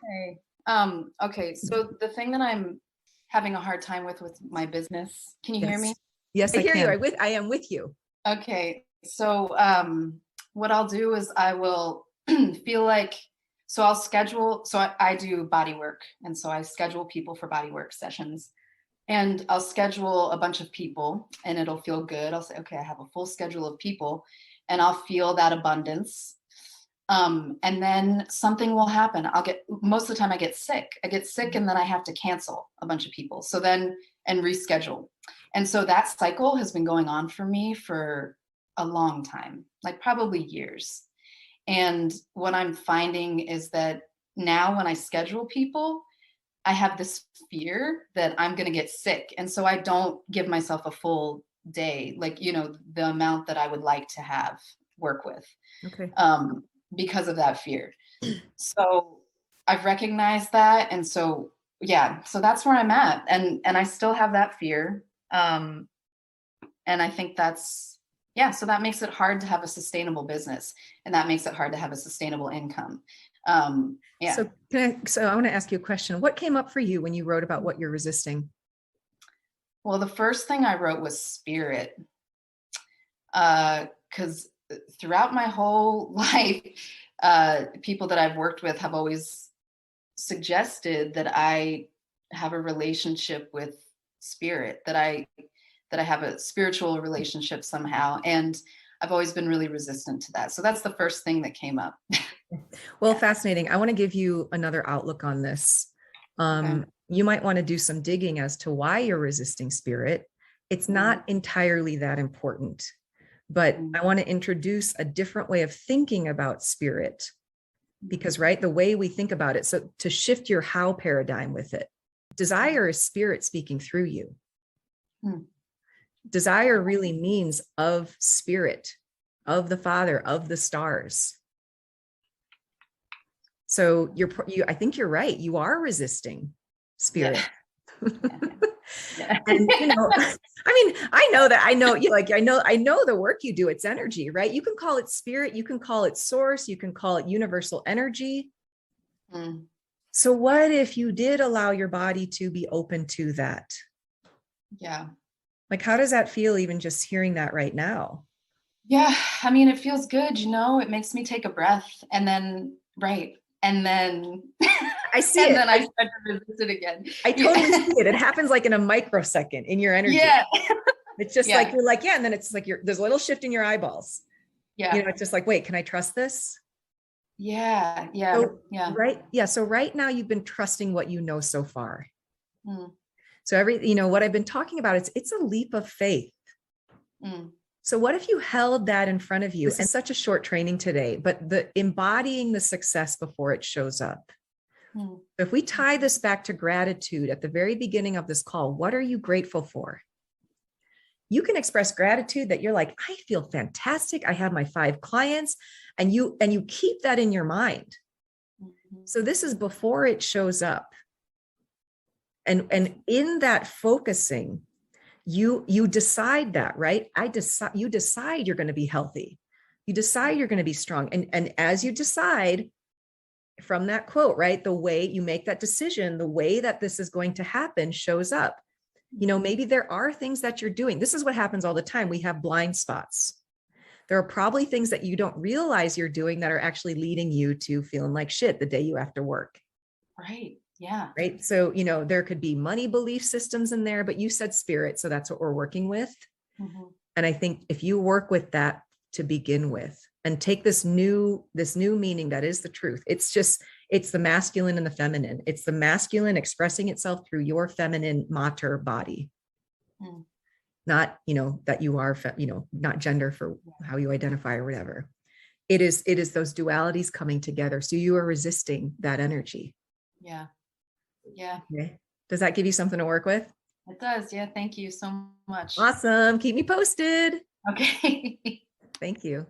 Okay. Okay. So the thing that I'm having a hard time with my business, can you hear me? Yes. Yes, I I hear you. can. I am with you. Okay. So what I'll do is I will feel like, so I'll schedule, so I do body work. And so I schedule people for body work sessions. And I'll schedule a bunch of people and it'll feel good. I'll say, okay, I have a full schedule of people and I'll feel that abundance. And then something will happen. Most of the time I get sick. I get sick and then I have to cancel a bunch of people. So then, and reschedule. And so that cycle has been going on for me for a long time, like probably years. And what I'm finding is that now when I schedule people, I have this fear that I'm going to get sick. And so I don't give myself a full day, like, the amount that I would like to have work with, Okay. um, because of that fear. So I've recognized that. And so, yeah, so that's where I'm at. And I still have that fear. And I think yeah, so that makes it hard to have a sustainable business and that makes it hard to have a sustainable income. Yeah. So I want to ask you a question. What came up for you when you wrote about what you're resisting? Well, the first thing I wrote was spirit, because throughout my whole life, people that I've worked with have always suggested that I have a relationship with spirit, that I have a spiritual relationship somehow. And I've always been really resistant to that. So that's the first thing that came up. Well, fascinating. I want to give you another outlook on this. Okay. You might want to do some digging as to why you're resisting spirit. It's not entirely that important, but I want to introduce a different way of thinking about spirit because, right, the way we think about it. So to shift your how paradigm with it, desire is spirit speaking through you. Desire really means of spirit, of the Father, of the stars. So I think you're right. You are resisting spirit. Yeah. And I mean, I know you like, I know the work you do, it's energy, right? You can call it spirit, you can call it source, you can call it universal energy. So what if you did allow your body to be open to that? Yeah. Like, how does that feel even just hearing that right now? Yeah. I mean, it feels good, it makes me take a breath and then, right. And then I see and it. then I start to resist it again. I totally see it. It happens like in a microsecond in your energy. Yeah. It's just like, you're like, yeah. And then it's like, there's a little shift in your eyeballs. Yeah. It's just like, wait, can I trust this? Yeah. Yeah. So, Yeah. right. Yeah. So right now you've been trusting what you know so far. Mm. So what I've been talking about, it's a leap of faith. So what if you held that in front of you? This is such a short training today, but the embodying the success before it shows up. So if we tie this back to gratitude at the very beginning of this call, what are you grateful for? You can express gratitude that you're like, I feel fantastic. I have my 5 clients, and you keep that in your mind. So this is before it shows up. And in that focusing, you decide that, right? You decide you're going to be healthy. You decide you're going to be strong. And as you decide from that quote, right? The way you make that decision, the way that this is going to happen shows up. Maybe there are things that you're doing. This is what happens all the time. We have blind spots. There are probably things that you don't realize you're doing that are actually leading you to feeling like shit the day you have to work. Right. Yeah. Right. So, there could be money belief systems in there, but you said spirit. So that's what we're working with. And I think if you work with that to begin with and take this new meaning that is the truth, it's the masculine and the feminine. It's the masculine expressing itself through your feminine mater body. Not, that you are, not gender for how you identify or whatever. It is those dualities coming together. So you are resisting that energy. Yeah. Yeah. Okay. Does that give you something to work with? It does. Yeah. Thank you so much. Awesome. Keep me posted. Okay. Thank you.